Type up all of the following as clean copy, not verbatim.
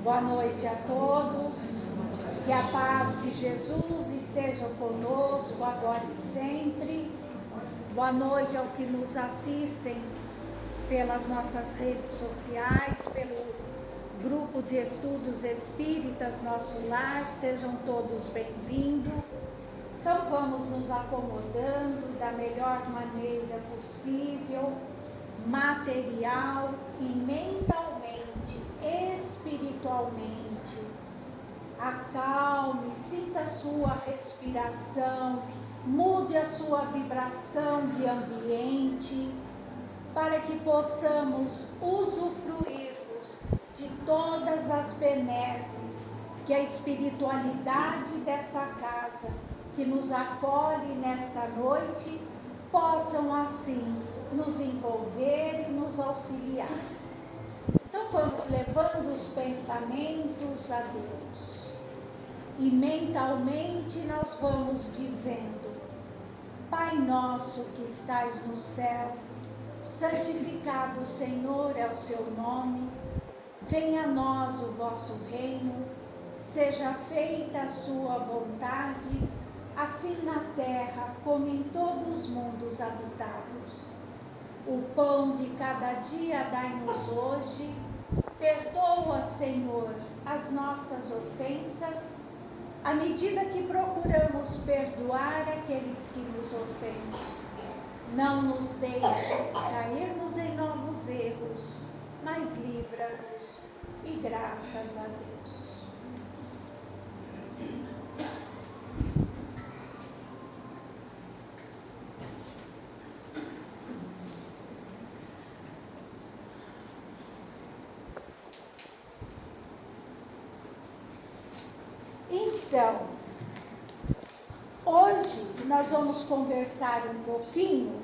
Boa noite a todos, que a paz de Jesus esteja conosco agora e sempre. Boa noite ao que nos assistem pelas nossas redes sociais, pelo grupo de estudos espíritas Nosso Lar, sejam todos bem-vindos. Então vamos nos acomodando da melhor maneira possível, material e mentalmente, espiritualmente. Acalme, sinta a sua respiração, mude a sua vibração de ambiente, para que possamos usufruirmos de todas as benesses que a espiritualidade desta casa, que nos acolhe nesta noite, possam assim nos envolver e nos auxiliar. Então vamos levando os pensamentos a Deus. E mentalmente nós vamos dizendo: Pai nosso que estais no céu, santificado, Senhor, é o seu nome. Venha a nós o vosso reino. Seja feita a sua vontade, assim na terra como em todos os mundos habitados. O pão de cada dia dai-nos hoje. Perdoa, Senhor, as nossas ofensas, à medida que procuramos perdoar aqueles que nos ofendem. Não nos deixes cairmos em novos erros, mas livra-nos, e graças a Deus. Então, hoje nós vamos conversar um pouquinho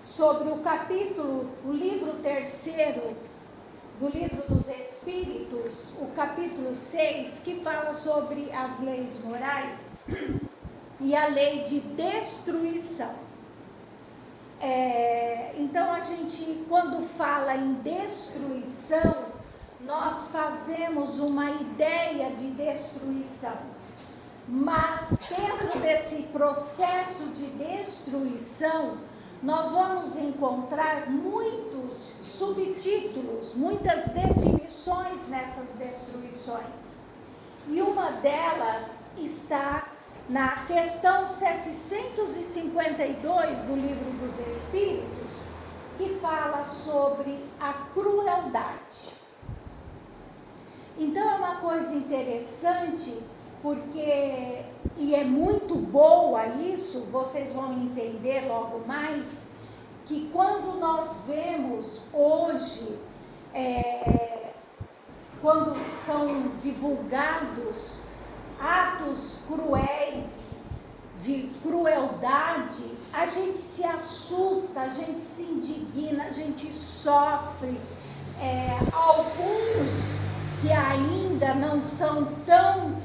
sobre o livro 3º do Livro dos Espíritos, o capítulo 6, que fala sobre as leis morais e a lei de destruição. Então, a gente, quando fala em destruição, nós fazemos uma ideia de destruição, mas dentro desse processo de destruição, nós vamos encontrar muitos subtítulos, muitas definições nessas destruições. E uma delas está na questão 752 do Livro dos Espíritos, que fala sobre a crueldade. Então é uma coisa interessante, porque, e é muito boa isso, vocês vão entender logo mais, que quando nós vemos hoje, quando são divulgados atos cruéis, de crueldade, a gente se assusta, a gente se indigna, a gente sofre. Alguns que ainda não são tão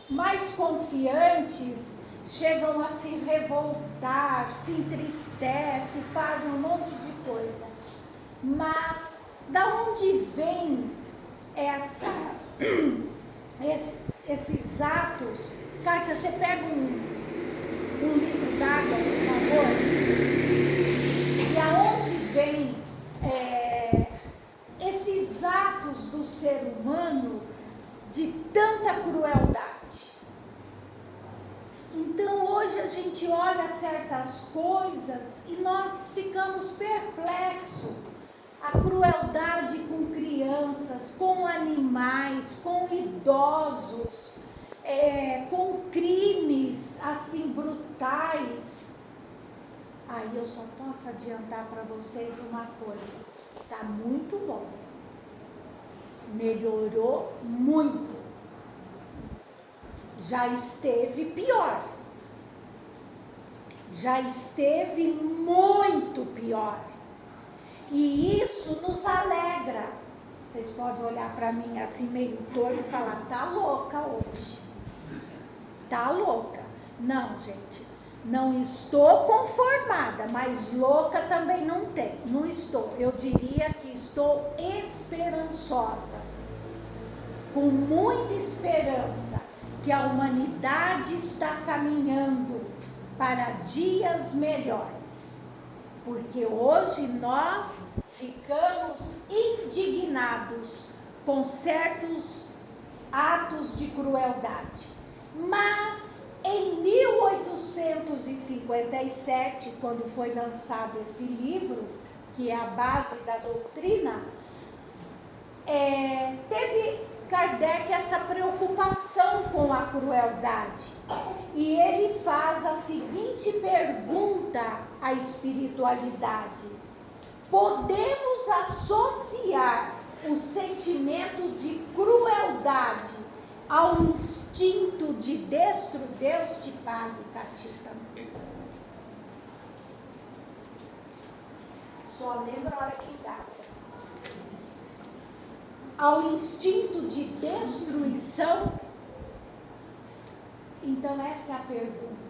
mais confiantes, chegam a se revoltar, se entristecem, fazem um monte de coisa. Mas da onde vem esses atos? Kátia, você pega um litro d'água, por favor? De aonde vem esses atos do ser humano de tanta crueldade? Então hoje a gente olha certas coisas e nós ficamos perplexos. A crueldade com crianças, com animais, com idosos, com crimes assim brutais. Aí eu só posso adiantar para vocês uma coisa: está muito bom, melhorou muito, já esteve pior, já esteve muito pior, e isso nos alegra. Vocês podem olhar para mim assim meio torto e falar: tá louca hoje, tá louca. Não, gente, não estou conformada, mas louca também não estou. Eu diria que estou esperançosa, com muita esperança, que a humanidade está caminhando para dias melhores. Porque hoje nós ficamos indignados com certos atos de crueldade. Mas em 1857, quando foi lançado esse livro, que é a base da doutrina, teve Kardec essa preocupação com a crueldade. E ele faz a seguinte pergunta à espiritualidade: podemos associar o sentimento de crueldade ao instinto de destruir? Deus te pague, Catita. Só lembra a hora que gasta. Ao instinto de destruição? Então essa é a pergunta.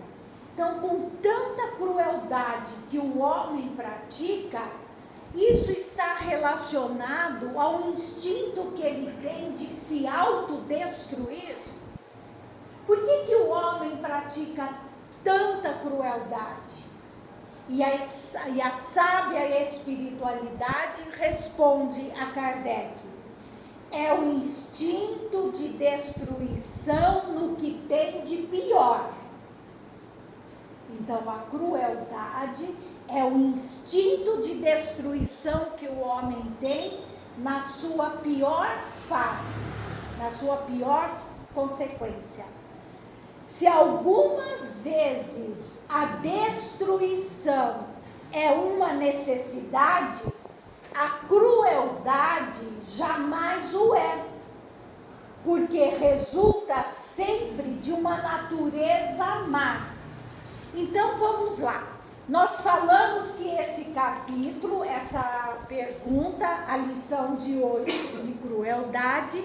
Então, com tanta crueldade que o homem pratica, isso está relacionado ao instinto que ele tem de se autodestruir? Por que o homem pratica tanta crueldade? E a sábia espiritualidade responde a Kardec: é o instinto de destruição no que tem de pior. Então, a crueldade é o instinto de destruição que o homem tem na sua pior fase, na sua pior consequência. Se algumas vezes a destruição é uma necessidade, a crueldade jamais o é, porque resulta sempre de uma natureza má. Então vamos lá. Nós falamos que esse capítulo, essa pergunta, a lição de hoje de crueldade,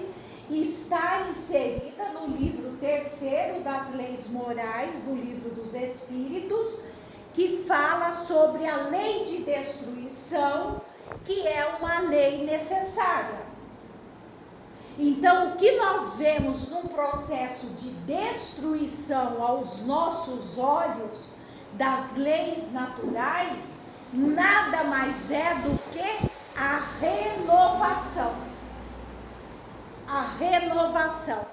está inserida no livro 3º das Leis Morais, do Livro dos Espíritos, que fala sobre a lei de destruição, que é uma lei necessária. Então, o que nós vemos num processo de destruição aos nossos olhos das leis naturais, nada mais é do que a renovação. A renovação.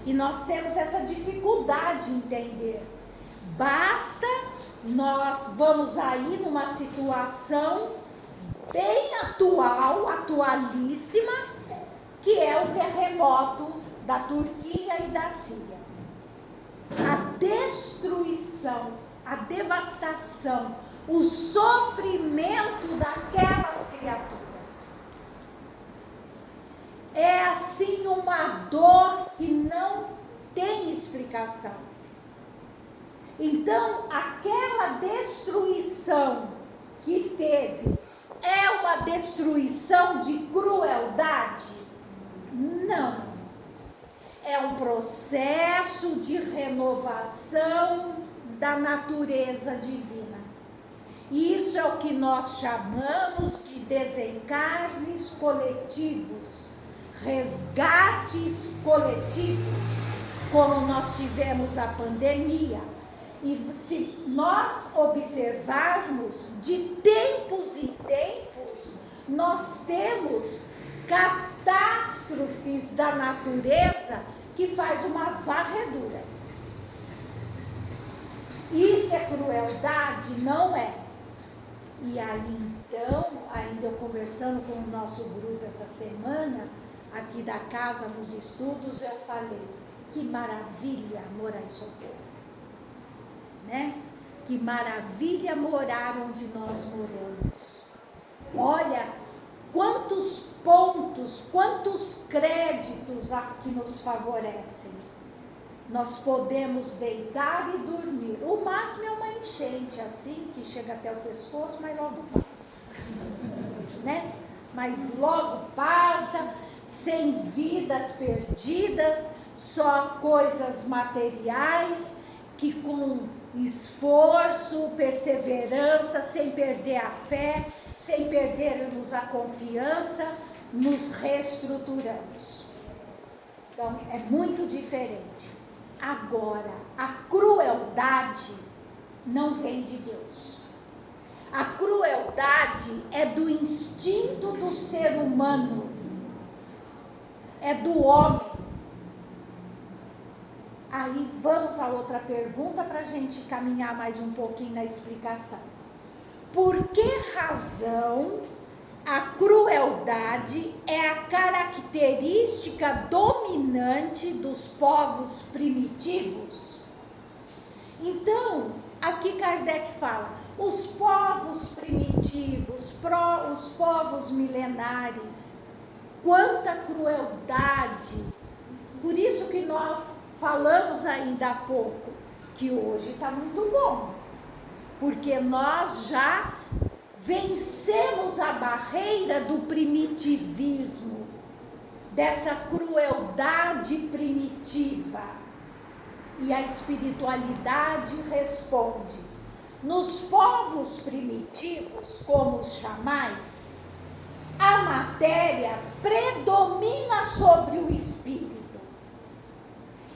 E nós temos essa dificuldade de entender. Basta nós vamos aí numa situação bem atual, atualíssima, que é o terremoto da Turquia e da Síria. A destruição, a devastação, o sofrimento daquelas criaturas. É assim uma dor que não tem explicação. Então, aquela destruição que teve é uma destruição de crueldade? Não. É um processo de renovação da natureza divina. Isso é o que nós chamamos de desencarnes coletivos, resgates coletivos, como nós tivemos a pandemia. E se nós observarmos, de tempos em tempos, nós temos catástrofes da natureza que faz uma varredura. Isso é crueldade? Não é. E aí então, ainda eu conversando com o nosso grupo essa semana, aqui da casa nos estudos, eu falei, que maravilha morar em Socorro, né? Que maravilha morar onde nós moramos. Olha, quantos pontos, quantos créditos que nos favorecem. Nós podemos deitar e dormir. O máximo é uma enchente assim, que chega até o pescoço, mas logo passa. Né? Mas logo passa, sem vidas perdidas, só coisas materiais que com esforço, perseverança, sem perder a fé, sem perdermos a confiança, nos reestruturamos. Então, é muito diferente. Agora, a crueldade não vem de Deus. A crueldade é do instinto do ser humano, é do homem. Aí vamos a outra pergunta para a gente caminhar mais um pouquinho na explicação. Por que razão a crueldade é a característica dominante dos povos primitivos? Então, aqui Kardec fala, os povos primitivos, os povos milenares, quanta crueldade. Por isso que nós falamos ainda há pouco, que hoje está muito bom, porque nós já vencemos a barreira do primitivismo, dessa crueldade primitiva. E a espiritualidade responde: nos povos primitivos, como os chamais, a matéria predomina sobre o espírito.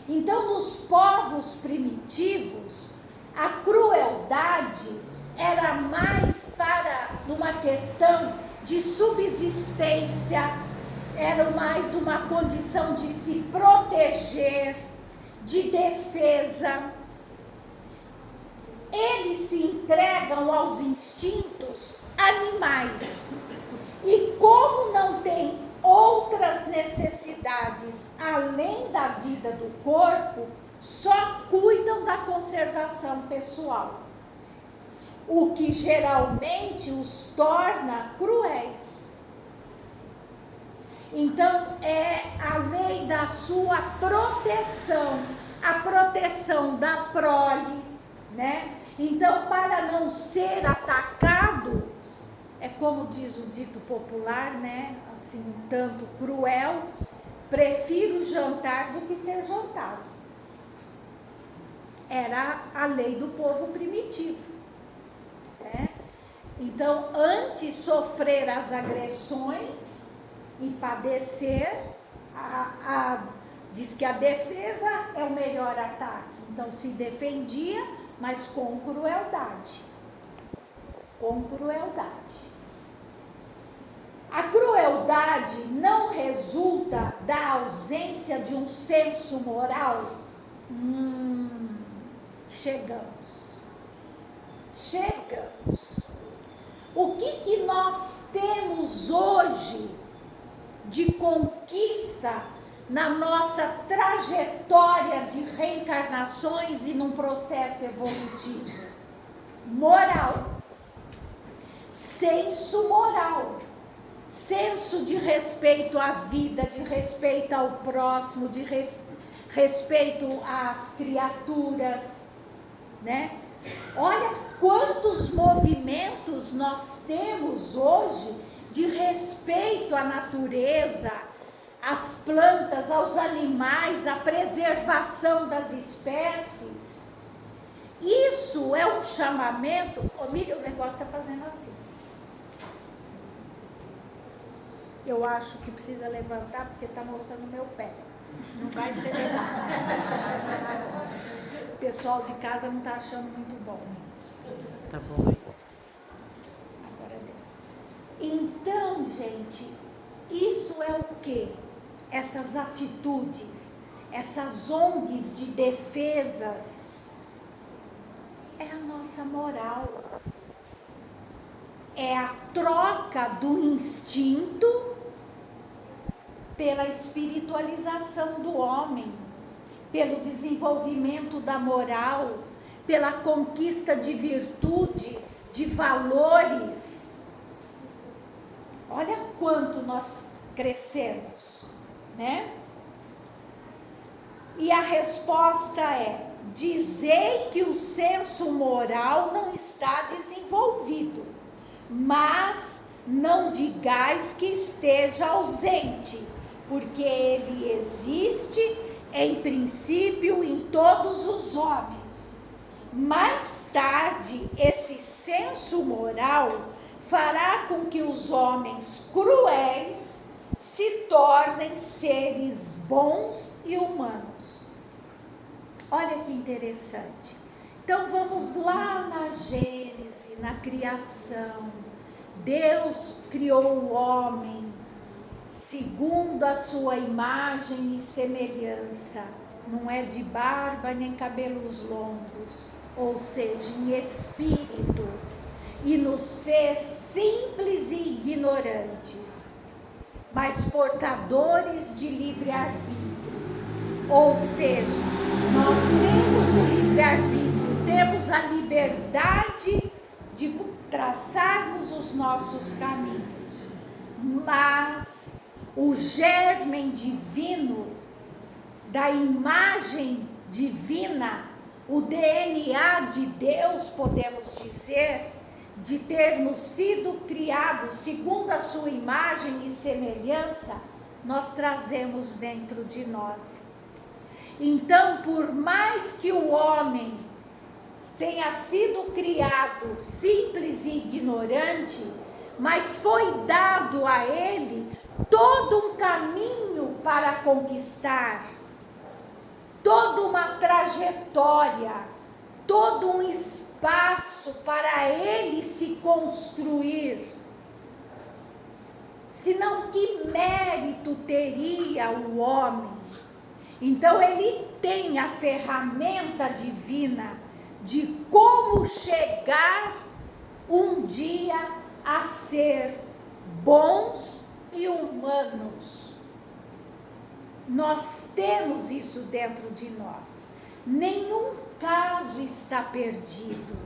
Então, nos povos primitivos, a crueldade era mais para uma questão de subsistência, era mais uma condição de se proteger, de defesa. Eles se entregam aos instintos animais. E como não tem outras necessidades além da vida do corpo, só cuidam da conservação pessoal, o que geralmente os torna cruéis. Então, é a lei da sua proteção, a proteção da prole, né? Então, para não ser atacado, é como diz o dito popular, né? Assim, um tanto cruel, prefiro jantar do que ser jantado. Era a lei do povo primitivo, né? Então, antes sofrer as agressões e padecer, diz que a defesa é o melhor ataque. Então, se defendia, mas com crueldade. Com crueldade. A crueldade não resulta da ausência de um senso moral? Chegamos. O que nós temos hoje de conquista na nossa trajetória de reencarnações e num processo evolutivo? Moral. Senso moral. Senso de respeito à vida, de respeito ao próximo, de respeito às criaturas, né? Olha quantos movimentos nós temos hoje de respeito à natureza, às plantas, aos animais, à preservação das espécies. Isso é um chamamento. Ô, Miriam, o negócio está fazendo assim. Eu acho que precisa levantar porque está mostrando o meu pé. Não vai ser legal. O pessoal de casa não está achando muito bom. Tá bom aí. Agora deu. Então, gente, isso é o quê? Essas atitudes, essas ONGs de defesas, é a nossa moral. É a troca do instinto pela espiritualização do homem, pelo desenvolvimento da moral, pela conquista de virtudes, de valores. Olha quanto nós crescemos, né? E a resposta é: dizei que o senso moral não está desenvolvido, mas não digais que esteja ausente, porque ele existe em princípio em todos os homens. Mais tarde, esse senso moral fará com que os homens cruéis se tornem seres bons e humanos. Olha que interessante. Então vamos lá na Gênese, na criação. Deus criou o homem segundo a sua imagem e semelhança. Não é de barba nem cabelos longos, ou seja, em espírito. E nos fez simples e ignorantes, mas portadores de livre-arbítrio. Ou seja, nós temos o livre-arbítrio, temos a liberdade de traçarmos os nossos caminhos. Mas o germen divino, da imagem divina, o DNA de Deus, podemos dizer, de termos sido criados segundo a sua imagem e semelhança, nós trazemos dentro de nós. Então, por mais que o homem tenha sido criado simples e ignorante, mas foi dado a ele todo um caminho para conquistar, toda uma trajetória, todo um espaço para ele se construir. Senão, que mérito teria o homem? Então, ele tem a ferramenta divina de como chegar um dia a ser bons e humanos. Nós temos isso dentro de nós. Nenhum caso está perdido.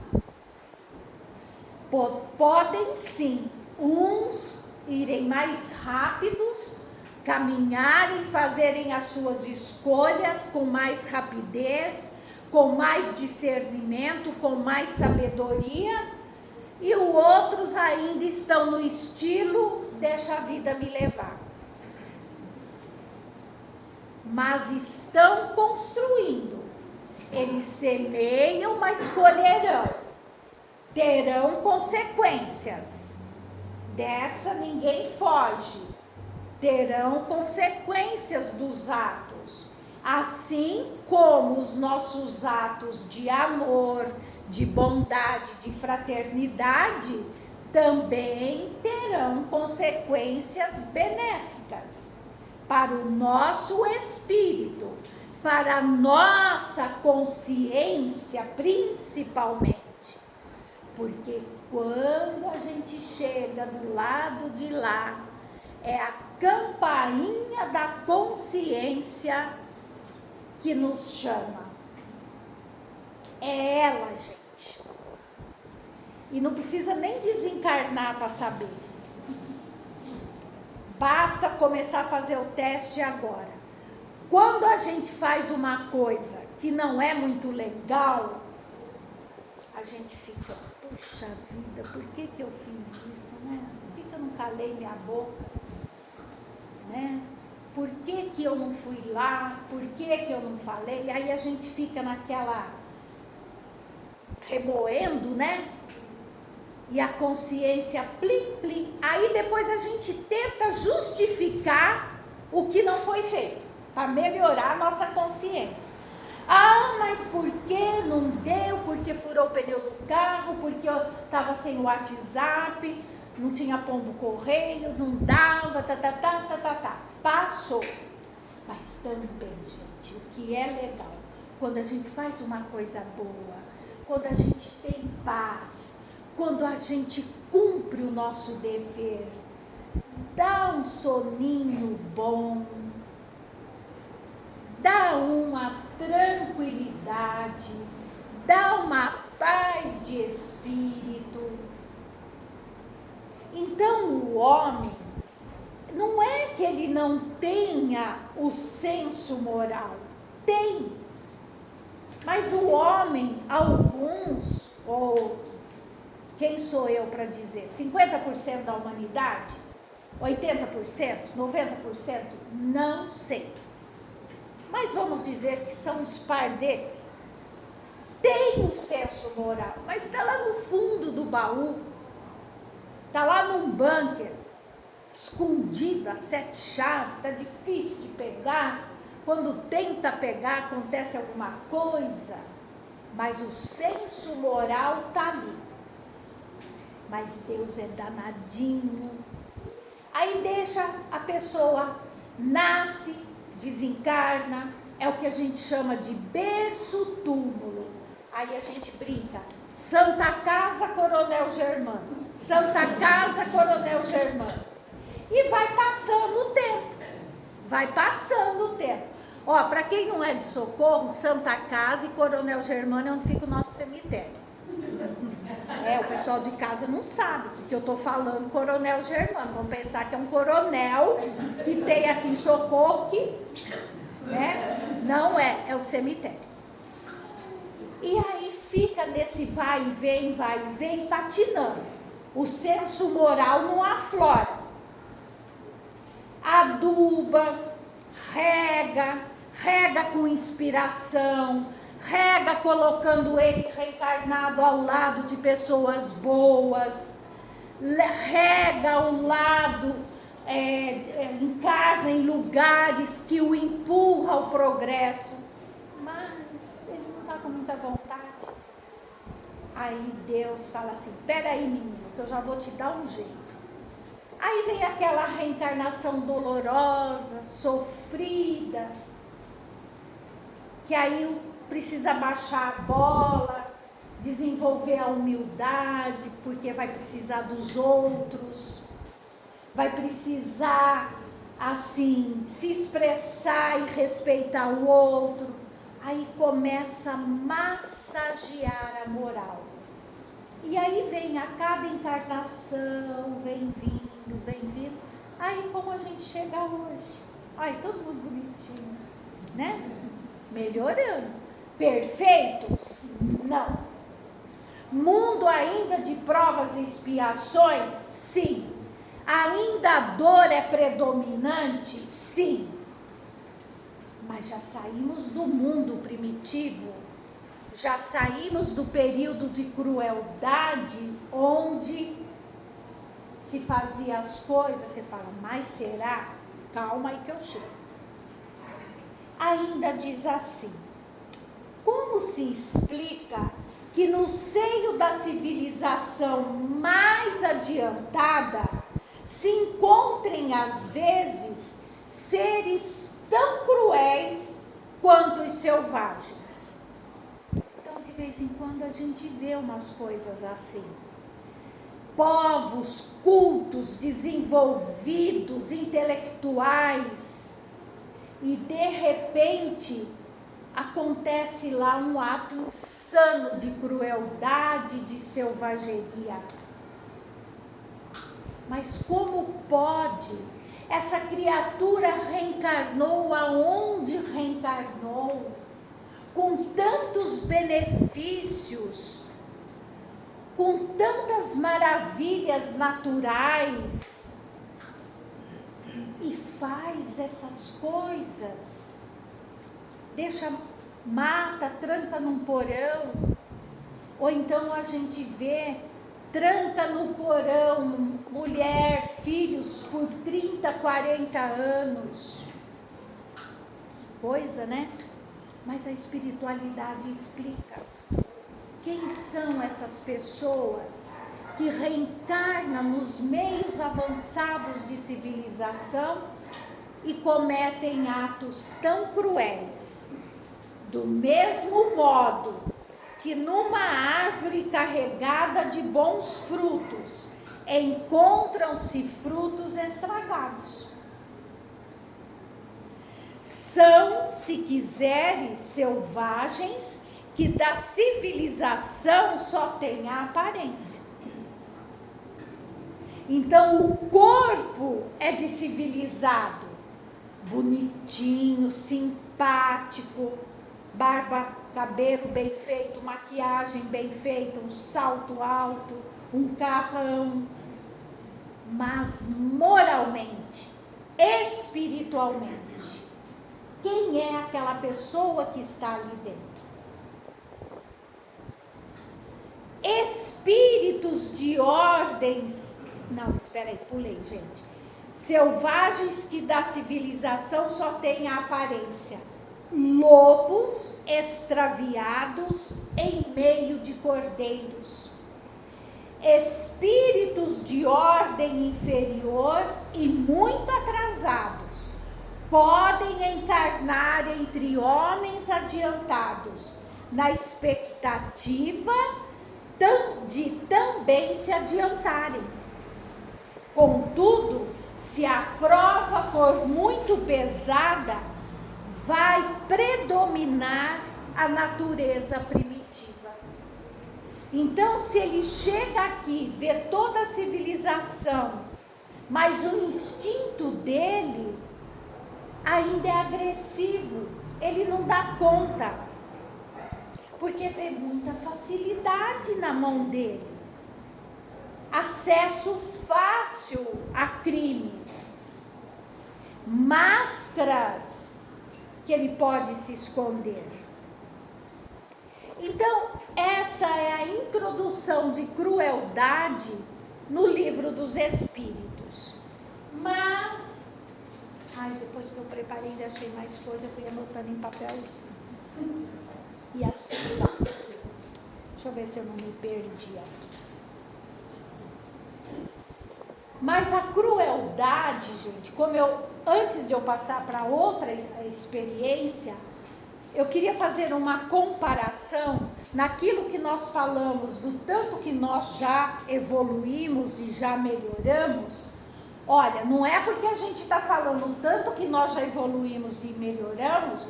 Podem sim uns irem mais rápidos, caminharem, fazerem as suas escolhas com mais rapidez, com mais discernimento, com mais sabedoria, e os outros ainda estão no estilo, deixa a vida me levar. Mas estão construindo. Eles semeiam, mas colherão. Terão consequências. Dessa ninguém foge. Terão consequências dos atos. Assim como os nossos atos de amor, de bondade, de fraternidade, também terão consequências benéficas para o nosso espírito, para a nossa consciência principalmente. Porque quando a gente chega do lado de lá, é a campainha da consciência que nos chama. É ela, gente. E não precisa nem desencarnar para saber. Basta começar a fazer o teste agora. Quando a gente faz uma coisa que não é muito legal, a gente fica, puxa vida, por que eu fiz isso, né? Por que eu não calei minha boca, né? Por que eu não fui lá? Por que eu não falei? E aí a gente fica naquela, remoendo, né? E a consciência plim, plim. Aí depois a gente tenta justificar o que não foi feito, para melhorar a nossa consciência. Ah, mas por que não deu? Porque furou o pneu do carro, porque eu estava sem o WhatsApp, não tinha pombo correio, não dava, Passou. Mas também, gente, o que é legal, quando a gente faz uma coisa boa, quando a gente tem paz, quando a gente cumpre o nosso dever, dá um soninho bom, dá uma tranquilidade, dá uma paz de espírito. Então o homem, não é que ele não tenha o senso moral, tem. Mas o homem, alguns, ou quem sou eu para dizer, 50% da humanidade, 80%, 90%, não sei. Mas vamos dizer que são os par deles. tem um senso moral, mas está lá no fundo do baú, está lá num bunker, escondido, a 7 chaves, está difícil de pegar. Quando tenta pegar, acontece alguma coisa, mas o senso moral está ali. Mas Deus é danadinho. Aí deixa a pessoa, nasce, desencarna, é o que a gente chama de berço túmulo. Aí a gente brinca, Santa Casa Coronel Germano, Santa Casa Coronel Germano. E vai passando o tempo, vai passando o tempo. Ó, para quem não é de Socorro, Santa Casa e Coronel Germano é onde fica o nosso cemitério. O pessoal de casa não sabe o que eu estou falando, Coronel Germano. Vão pensar que é um coronel que tem aqui em Socorro, que, né? Não é o cemitério. E aí fica nesse vai e vem, patinando. O senso moral não aflora. Aduba, rega com inspiração, rega colocando ele reencarnado ao lado de pessoas boas, rega ao lado, encarna em lugares que o empurra ao progresso, mas ele não está com muita vontade. Aí Deus fala assim, peraí menino, que eu já vou te dar um jeito. Aí vem aquela reencarnação dolorosa, sofrida, que aí precisa baixar a bola, desenvolver a humildade, porque vai precisar dos outros, vai precisar, assim, se expressar e respeitar o outro. Aí começa a massagear a moral. E aí vem a cada encarnação, vem vindo. Aí como a gente chega hoje, ai, todo mundo bonitinho, né? Melhorando. Perfeitos? Não. Mundo ainda de provas e expiações? Sim. Ainda a dor é predominante? Sim. Mas já saímos do mundo primitivo, já saímos do período de crueldade, onde se fazia as coisas, você fala, mas será? Calma aí que eu chego. Ainda diz assim, como se explica que no seio da civilização mais adiantada se encontrem às vezes seres tão cruéis quanto os selvagens? Então de vez em quando a gente vê umas coisas assim. Povos cultos, desenvolvidos, intelectuais, e de repente acontece lá um ato insano de crueldade, de selvageria. Mas como pode? Essa criatura reencarnou aonde reencarnou, com tantos benefícios, com tantas maravilhas naturais, e faz essas coisas, mata, tranca num porão, ou então a gente vê, tranca no porão, mulher, filhos por 30, 40 anos, coisa, né? Mas a espiritualidade explica. Quem são essas pessoas que reencarnam nos meios avançados de civilização e cometem atos tão cruéis? Do mesmo modo que numa árvore carregada de bons frutos encontram-se frutos estragados. São, se quiseres, selvagens, que da civilização só tem a aparência. Então o corpo é de civilizado, bonitinho, simpático, barba, cabelo bem feito, maquiagem bem feita, um salto alto, um carrão, mas moralmente, espiritualmente, quem é aquela pessoa que está ali dentro? espíritos de ordens, não, espera aí, pulei, gente, selvagens que da civilização só têm a aparência, lobos extraviados em meio de cordeiros, espíritos de ordem inferior e muito atrasados, podem encarnar entre homens adiantados, na expectativa de também se adiantarem. Contudo, se a prova for muito pesada, vai predominar a natureza primitiva. Então, se ele chega aqui, vê toda a civilização, mas o instinto dele ainda é agressivo, ele não dá conta, porque vê muita facilidade na mão dele, acesso fácil a crimes, máscaras que ele pode se esconder. Então, essa é a introdução de crueldade no livro dos Espíritos. Mas, depois que eu preparei e achei mais coisa, eu fui anotando em papelzinho. E assim vai. Deixa eu ver se eu não me perdi aqui. Mas a crueldade, gente, antes de eu passar para outra experiência, eu queria fazer uma comparação naquilo que nós falamos, do tanto que nós já evoluímos e já melhoramos. Olha, não é porque a gente está falando o tanto que nós já evoluímos e melhoramos,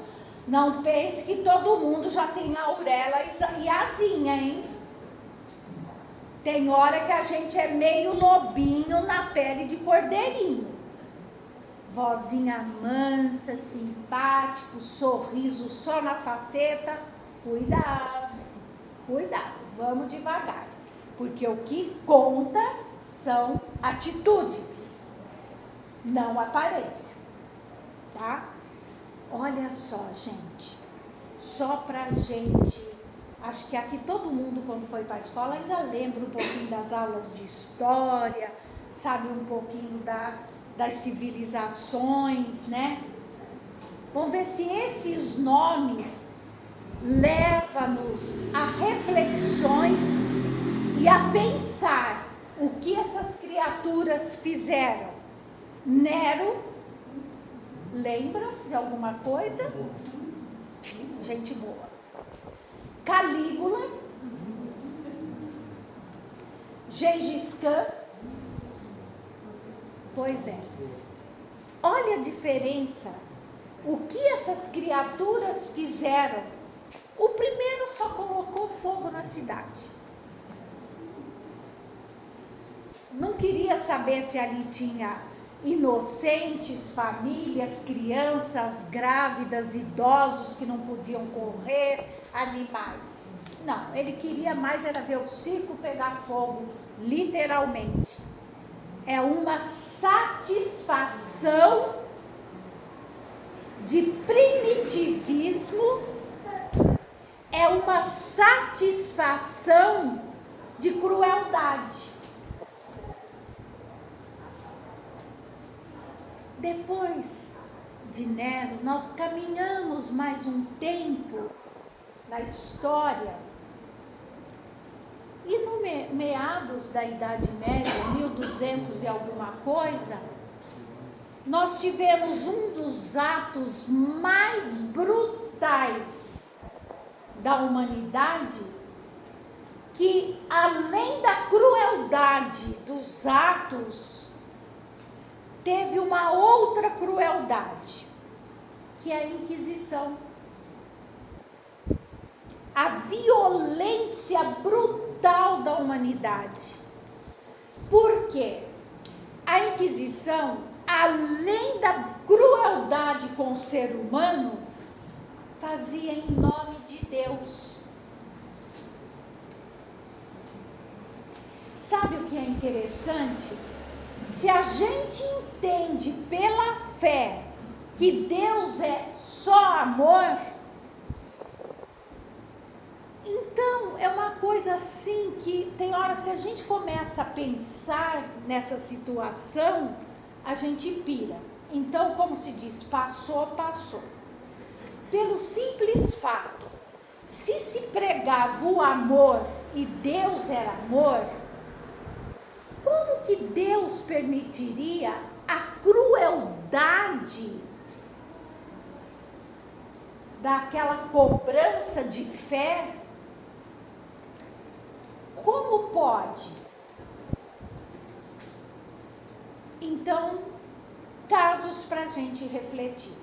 não pense que todo mundo já tem auréola e asinha, hein? Tem hora que a gente é meio lobinho na pele de cordeirinho. Vozinha mansa, simpático, sorriso só na faceta. Cuidado, vamos devagar. Porque o que conta são atitudes, não aparência, tá? Olha só, gente, só pra gente, acho que aqui todo mundo quando foi para a escola ainda lembra um pouquinho das aulas de história, sabe um pouquinho das civilizações, né? Vamos ver se esses nomes levam-nos a reflexões e a pensar o que essas criaturas fizeram. Nero, lembra de alguma coisa? Gente boa. Calígula, Gengis Khan. Pois é. Olha a diferença. O que essas criaturas fizeram? O primeiro só colocou fogo na cidade. Não queria saber se ali tinha inocentes, famílias, crianças, grávidas, idosos que não podiam correr, animais. Não, ele queria mais era ver o circo pegar fogo, literalmente. É uma satisfação de primitivismo, é uma satisfação de crueldade. Depois de Nero, nós caminhamos mais um tempo na história, e no meados da Idade Média, 1200 e alguma coisa, nós tivemos um dos atos mais brutais da humanidade, que além da crueldade dos atos, teve uma outra crueldade, que é a Inquisição. A violência brutal da humanidade. Por quê? A Inquisição, além da crueldade com o ser humano, fazia em nome de Deus. Sabe o que é interessante? Se a gente entende pela fé que Deus é só amor, Então, é uma coisa assim que tem hora, se a gente começa a pensar nessa situação, a gente pira. Então, como se diz, passou, passou. Pelo simples fato, se pregava o amor e Deus era amor, como que Deus permitiria a crueldade daquela cobrança de fé? Como pode? Então, casos para a gente refletir.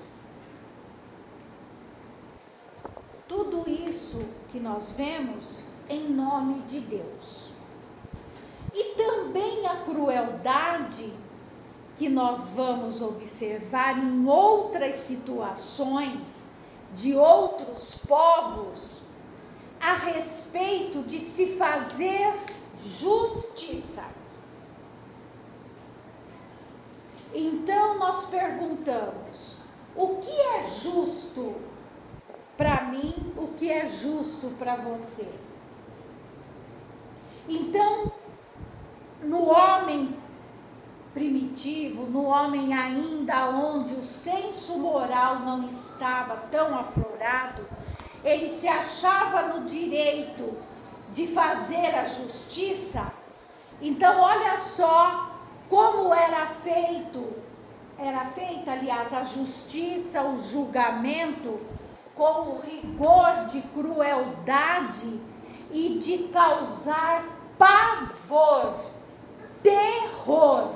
Tudo isso que nós vemos em nome de Deus. E também a crueldade que nós vamos observar em outras situações de outros povos a respeito de se fazer justiça. Então nós perguntamos: o que é justo para mim, o que é justo para você? Então, no homem primitivo, no homem ainda onde o senso moral não estava tão aflorado, ele se achava no direito de fazer a justiça. Então, olha só como era feita, aliás, a justiça, o julgamento, com o rigor de crueldade e de causar pavor, terror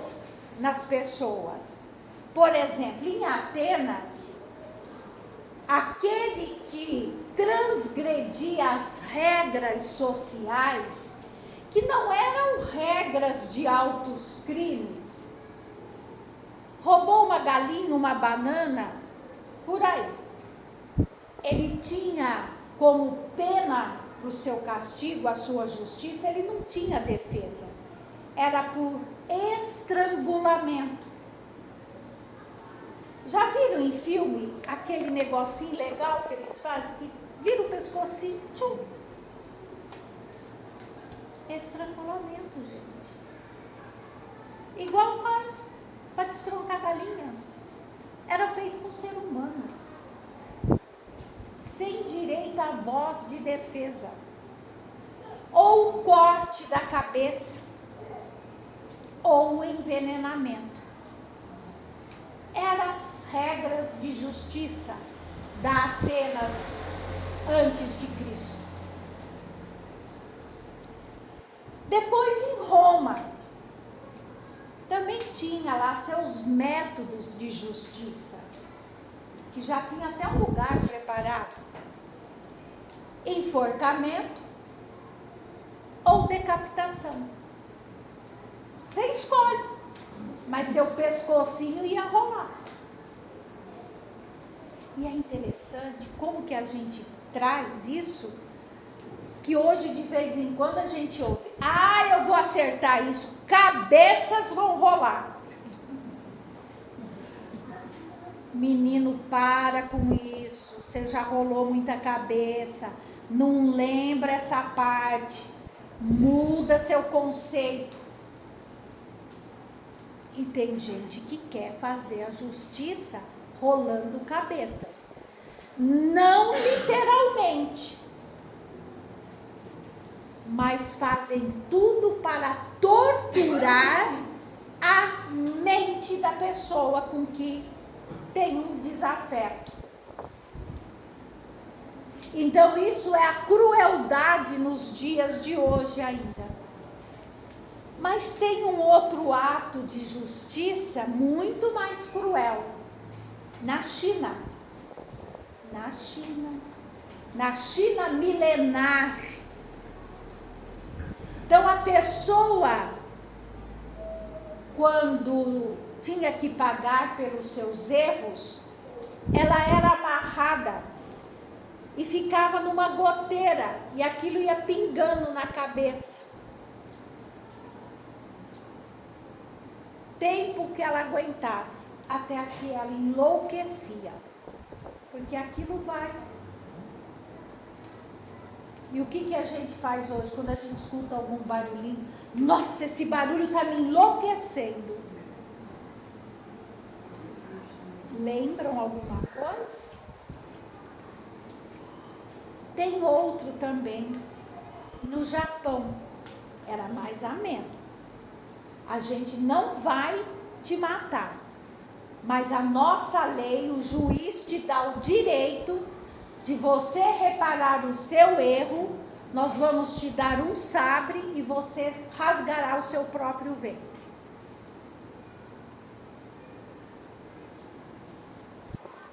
nas pessoas. Por exemplo, em Atenas, aquele que transgredia as regras sociais, que não eram regras de altos crimes, roubou uma galinha, uma banana, por aí. Ele tinha como pena para o seu castigo, a sua justiça, ele não tinha defesa. Era por estrangulamento. Já viram em filme aquele negocinho legal que eles fazem, que vira o pescocinho, tchum. Estrangulamento, gente. Igual faz para destroncar a galinha. Era feito com o ser humano, sem direito à voz de defesa. Ou o corte da cabeça, ou o envenenamento. Eram as regras de justiça da Atenas antes de Cristo. Depois em Roma, também tinha lá seus métodos de justiça, que já tinha até um lugar preparado. Enforcamento ou decapitação. Você escolhe, mas seu pescocinho ia rolar. E é interessante como que a gente traz isso, que hoje de vez em quando a gente ouve: eu vou acertar isso, cabeças vão rolar. Menino, para com isso, você já rolou muita cabeça, não lembra essa parte, muda seu conceito. E tem gente que quer fazer a justiça rolando cabeças, não literalmente, mas fazem tudo para torturar a mente da pessoa com que tem um desafeto. Então isso é a crueldade nos dias de hoje ainda. Mas tem um outro ato de justiça muito mais cruel. Na China milenar. Então a pessoa, quando tinha que pagar pelos seus erros, ela era amarrada e ficava numa goteira, e aquilo ia pingando na cabeça. Tempo que ela aguentasse, até que ela enlouquecia, porque aquilo vai. E o que a gente faz hoje quando a gente escuta algum barulhinho? Nossa, esse barulho está me enlouquecendo. Lembram alguma coisa? Tem outro também. No Japão, era mais ameno. A gente não vai te matar, mas a nossa lei, o juiz te dá o direito de você reparar o seu erro. Nós vamos te dar um sabre e você rasgará o seu próprio ventre.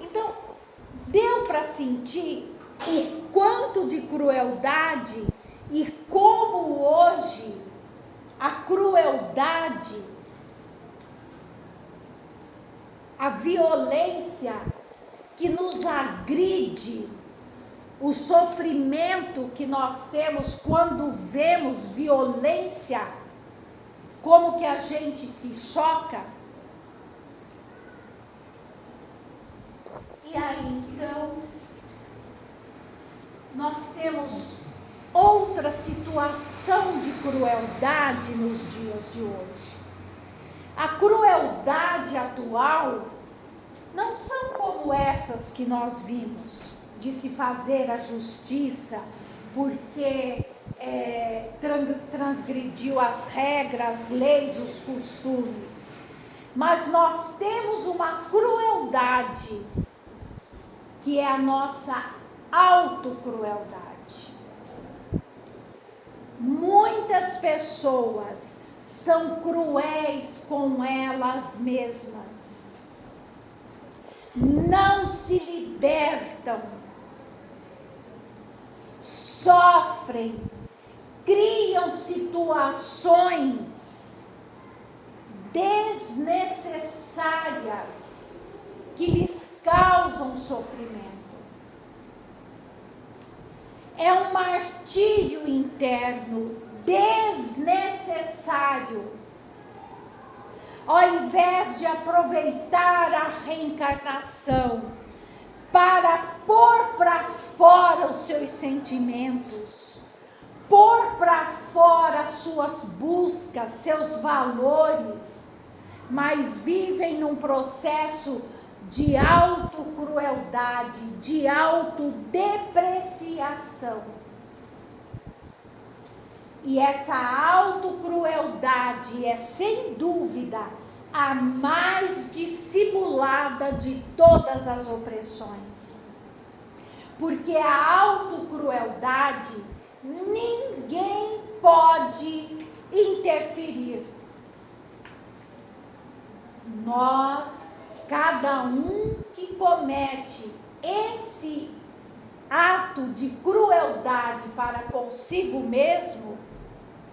Então, deu para sentir o quanto de crueldade e como hoje a crueldade, a violência que nos agride, o sofrimento que nós temos quando vemos violência, como que a gente se choca. E aí então, nós temos outra situação de crueldade nos dias de hoje. A crueldade atual não são como essas que nós vimos, de se fazer a justiça porque transgrediu as regras, as leis, os costumes. Mas nós temos uma crueldade, que é a nossa autocrueldade. Muitas pessoas são cruéis com elas mesmas, não se libertam, sofrem, criam situações desnecessárias que lhes causam sofrimento. É um martírio interno desnecessário. Ao invés de aproveitar a reencarnação para pôr para fora os seus sentimentos, pôr para fora as suas buscas, seus valores, mas vivem num processo de autocrueldade, de autodepreciação. E essa autocrueldade é, sem dúvida, a mais dissimulada de todas as opressões. Porque a autocrueldade, ninguém pode interferir. Nós, cada um que comete esse ato de crueldade para consigo mesmo,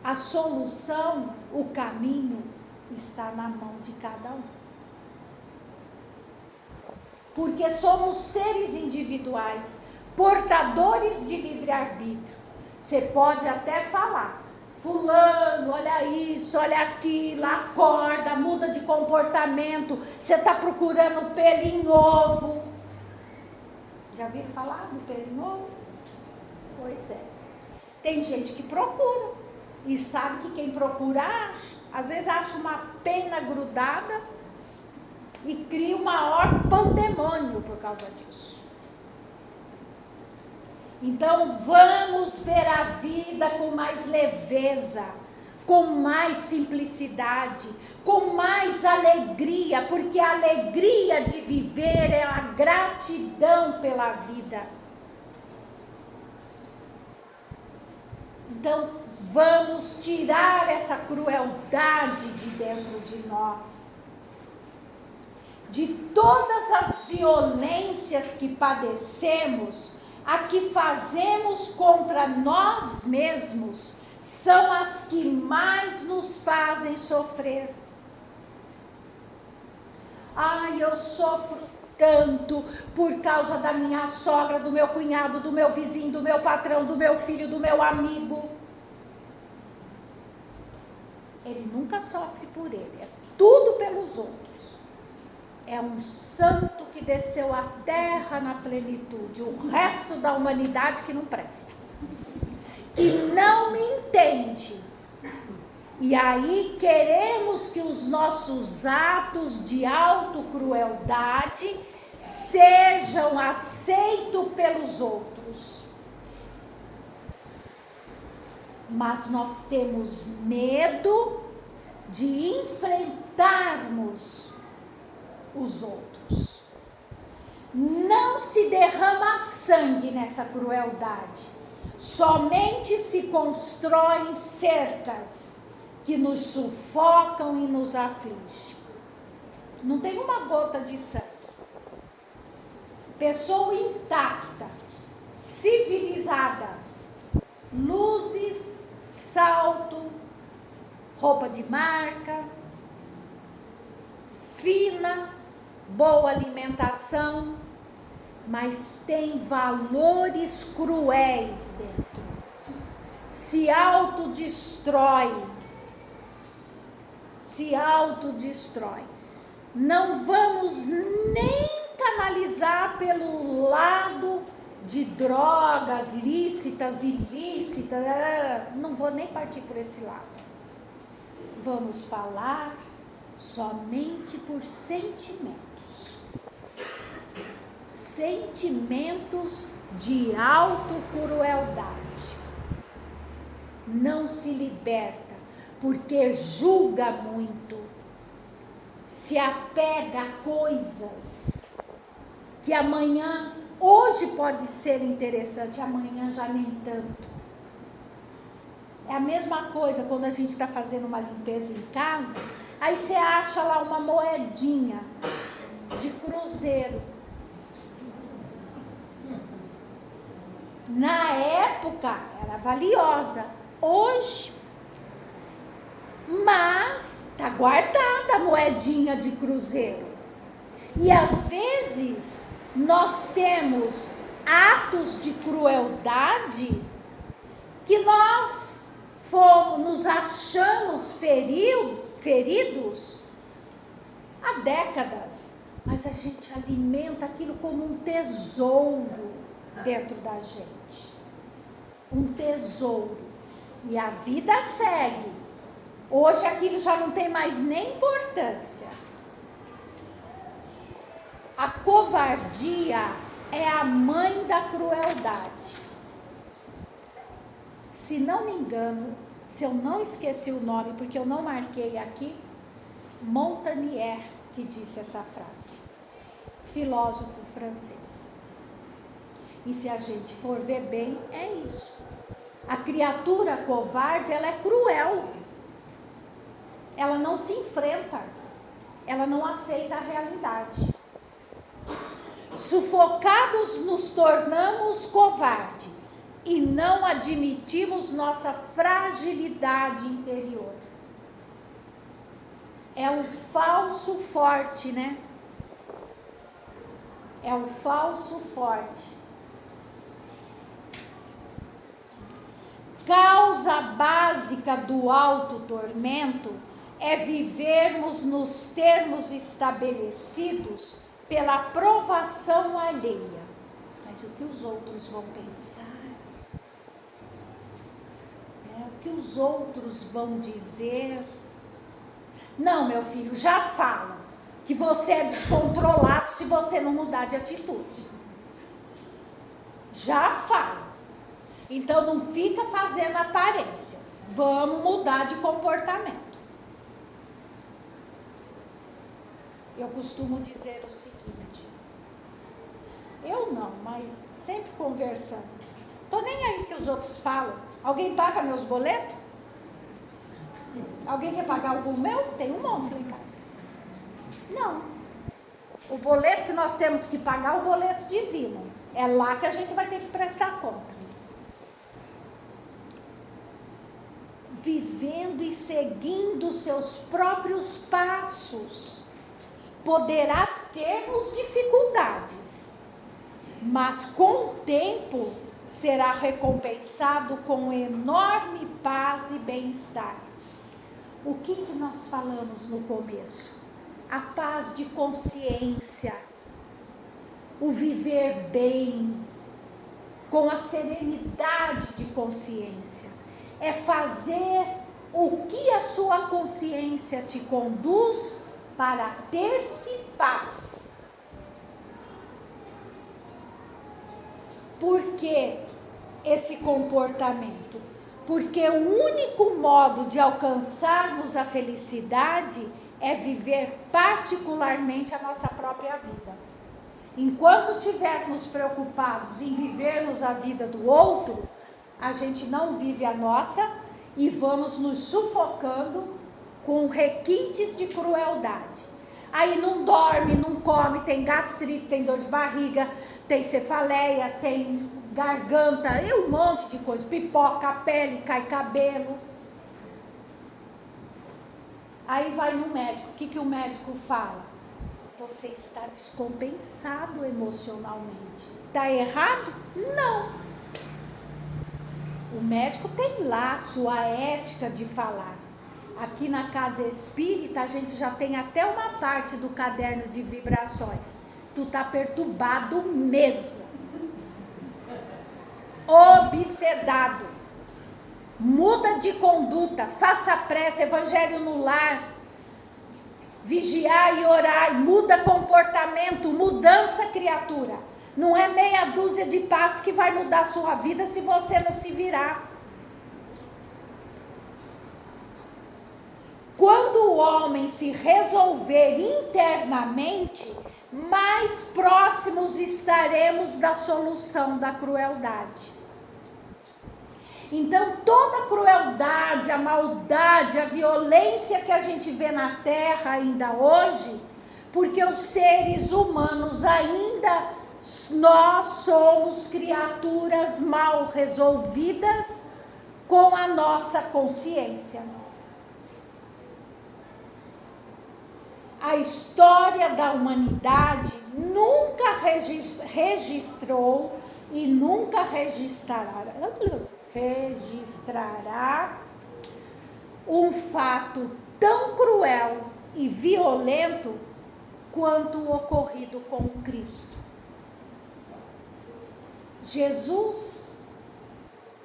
a solução, o caminho está na mão de cada um. Porque somos seres individuais, portadores de livre-arbítrio. Você pode até falar, fulano, olha isso, olha aquilo, acorda, muda de comportamento, você está procurando pelo em ovo. Já viram falar no pelo em ovo? Pois é. Tem gente que procura e sabe que quem procura acha. Às vezes acha uma pena grudada e cria o maior pandemônio por causa disso. Então vamos ver a vida com mais leveza, com mais simplicidade, com mais alegria, porque a alegria de viver é a gratidão pela vida. Então vamos tirar essa crueldade de dentro de nós. De todas as violências que padecemos, a que fazemos contra nós mesmos são as que mais nos fazem sofrer. Ai, eu sofro tanto por causa da minha sogra, do meu cunhado, do meu vizinho, do meu patrão, do meu filho, do meu amigo. Ele nunca sofre por ele, é tudo pelos outros. É um santo que desceu à terra na plenitude, o resto da humanidade que não presta. que não me entende. E aí queremos que os nossos atos de autocrueldade sejam aceitos pelos outros. Mas nós temos medo de enfrentarmos os outros. Não se derrama sangue nessa crueldade. Somente se constroem cercas que nos sufocam e nos afligem. Não tem uma gota de sangue. Pessoa intacta, civilizada, luzes, salto, roupa de marca, fina, boa alimentação, mas tem valores cruéis dentro. Se autodestrói. Não vamos nem canalizar pelo lado de drogas lícitas, ilícitas, não vou nem partir por esse lado. Vamos falar somente por sentimentos. Sentimentos de autocrueldade. Não se liberta porque julga muito. Se apega a coisas que amanhã, hoje pode ser interessante, amanhã já nem tanto. É a mesma coisa quando a gente está fazendo uma limpeza em casa, aí você acha lá uma moedinha de cruzeiro. Na época era valiosa, hoje, mas está guardada a moedinha de cruzeiro. E às vezes nós temos atos de crueldade que nós nos achamos feridos há décadas, mas a gente alimenta aquilo como um tesouro dentro da gente. Um tesouro. E a vida segue. Hoje aquilo já não tem mais nem importância. A covardia é a mãe da crueldade. Se não me engano, se eu não esqueci o nome, porque eu não marquei aqui, Montaigne que disse essa frase. Filósofo francês. E se a gente for ver bem, é isso. A criatura covarde, ela é cruel. Ela não se enfrenta. Ela não aceita a realidade. Sufocados nos tornamos covardes e não admitimos nossa fragilidade interior. É o falso forte, né? É o falso forte. Causa básica do autotormento é vivermos nos termos estabelecidos pela aprovação alheia. Mas o que os outros vão pensar? O que os outros vão dizer? Não, meu filho, já falam que você é descontrolado se você não mudar de atitude. Já falam. Então não fica fazendo aparências. Vamos mudar de comportamento. Eu costumo dizer o seguinte. Eu não, mas sempre conversando. Tô nem aí que os outros falam. Alguém paga meus boletos? Alguém quer pagar algum meu? Tem um monte lá em casa. Não. O boleto que nós temos que pagar é o boleto divino. É lá que a gente vai ter que prestar conta. Vivendo e seguindo seus próprios passos, poderá termos dificuldades, mas com o tempo será recompensado com enorme paz e bem-estar. O que nós falamos no começo? A paz de consciência, o viver bem, com a serenidade de consciência. É fazer o que a sua consciência te conduz para ter-se paz. Por que esse comportamento? Porque o único modo de alcançarmos a felicidade é viver particularmente a nossa própria vida. Enquanto estivermos preocupados em vivermos a vida do outro, a gente não vive a nossa e vamos nos sufocando com requintes de crueldade. Aí não dorme, não come, tem gastrite, tem dor de barriga, tem cefaleia, tem garganta, um monte de coisa, pipoca a pele, cai cabelo. Aí vai no médico, o que o médico fala? Você está descompensado emocionalmente. Está errado? Não. O médico tem lá a sua ética de falar. Aqui na Casa Espírita a gente já tem até uma parte do caderno de vibrações. Tu está perturbado mesmo. Obsedado. Muda de conduta, faça prece, evangelho no lar. Vigiar e orar, muda comportamento, mudança, criatura. Não é meia dúzia de passos que vai mudar a sua vida se você não se virar. Quando o homem se resolver internamente, mais próximos estaremos da solução da crueldade. Então, toda a crueldade, a maldade, a violência que a gente vê na Terra ainda hoje, porque os seres humanos ainda, nós somos criaturas mal resolvidas com a nossa consciência. A história da humanidade nunca registrou e nunca registrará um fato tão cruel e violento quanto o ocorrido com Cristo. Jesus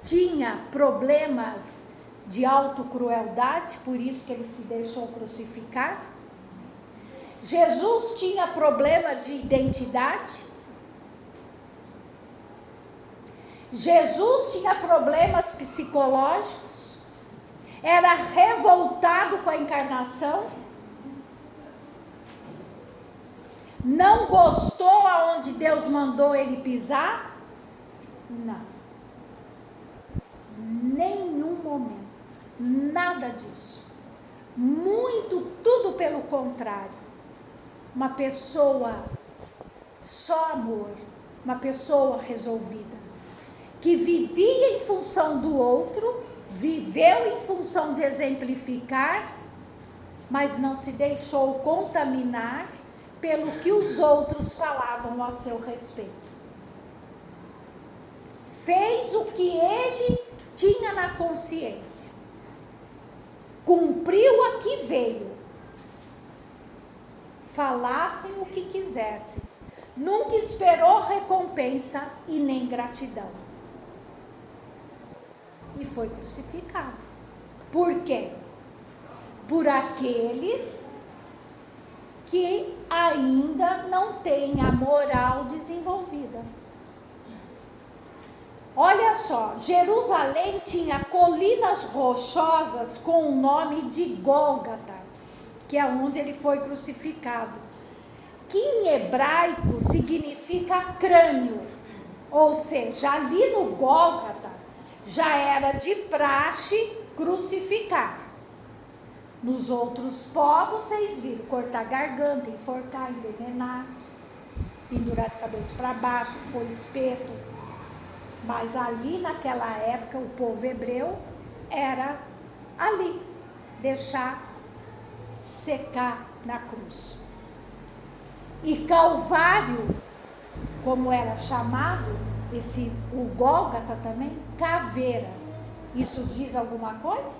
tinha problemas de autocrueldade, por isso que ele se deixou crucificado. Jesus tinha problema de identidade. Jesus tinha problemas psicológicos. Era revoltado com a encarnação. Não gostou aonde Deus mandou ele pisar? Não. Nenhum momento. Nada disso. Tudo pelo contrário. Uma pessoa só amor, uma pessoa resolvida, que vivia em função do outro, viveu em função de exemplificar, mas não se deixou contaminar pelo que os outros falavam a seu respeito. Fez o que ele tinha na consciência, cumpriu a que veio. Falassem o que quisessem, nunca esperou recompensa e nem gratidão. E foi crucificado. Por quê? Por aqueles que ainda não têm a moral desenvolvida. Olha só, Jerusalém tinha colinas rochosas com o nome de Gólgota, que é onde ele foi crucificado, que em hebraico significa crânio, ou seja, ali no Gólgota já era de praxe crucificar. Nos outros povos, vocês viram, cortar garganta, enforcar, envenenar, pendurar de cabeça para baixo, pôr espeto. Mas ali naquela época, o povo hebreu era ali, deixar secar na cruz. E Calvário, como era chamado, o Gólgota também, caveira. Isso diz alguma coisa?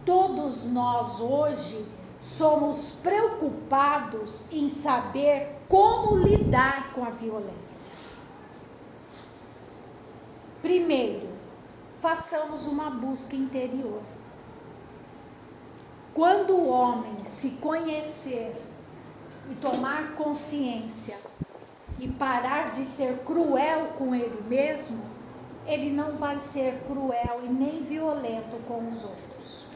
Todos nós hoje somos preocupados em saber como lidar com a violência. Primeiro, façamos uma busca interior. Quando o homem se conhecer e tomar consciência e parar de ser cruel com ele mesmo, ele não vai ser cruel e nem violento com os outros.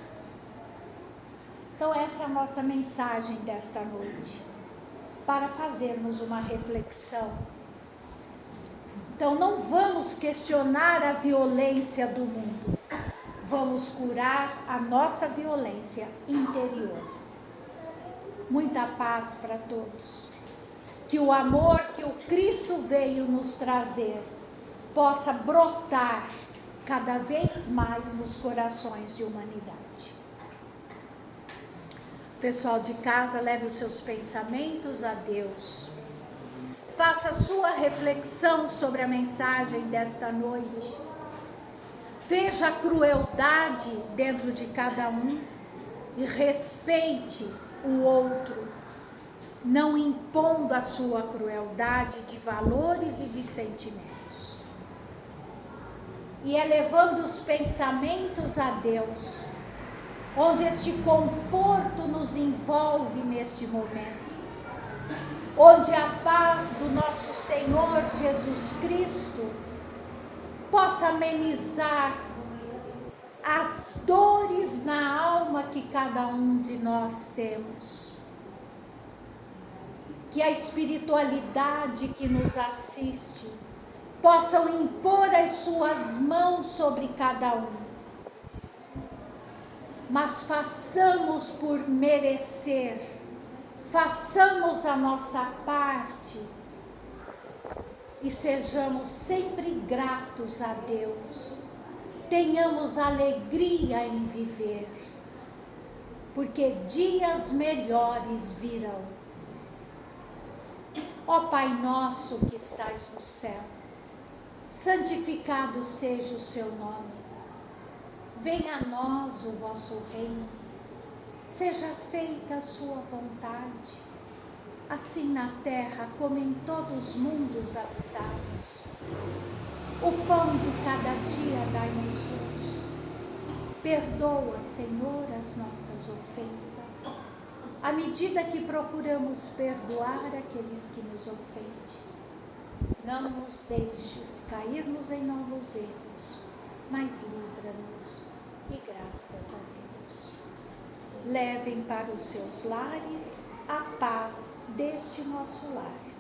Então essa é a nossa mensagem desta noite, para fazermos uma reflexão. Então não vamos questionar a violência do mundo, vamos curar a nossa violência interior. Muita paz para todos. Que o amor que o Cristo veio nos trazer possa brotar cada vez mais nos corações de humanidade. Pessoal de casa, leve os seus pensamentos a Deus. Faça a sua reflexão sobre a mensagem desta noite. Veja a crueldade dentro de cada um e respeite o outro, não impondo a sua crueldade de valores e de sentimentos. E elevando os pensamentos a Deus, onde este conforto nos envolve neste momento, onde a paz do nosso Senhor Jesus Cristo possa amenizar as dores na alma que cada um de nós temos. Que a espiritualidade que nos assiste possam impor as suas mãos sobre cada um. Mas façamos por merecer, façamos a nossa parte e sejamos sempre gratos a Deus. Tenhamos alegria em viver, porque dias melhores virão. Ó Pai nosso que estais no céu, santificado seja o seu nome. Venha a nós o vosso reino, seja feita a sua vontade, assim na terra como em todos os mundos habitados. O pão de cada dia dai-nos hoje. Perdoa, Senhor, as nossas ofensas, à medida que procuramos perdoar aqueles que nos ofendem. Não nos deixes cairmos em novos erros, mas livra-nos, e graças a Deus. Levem para os seus lares a paz deste nosso lar.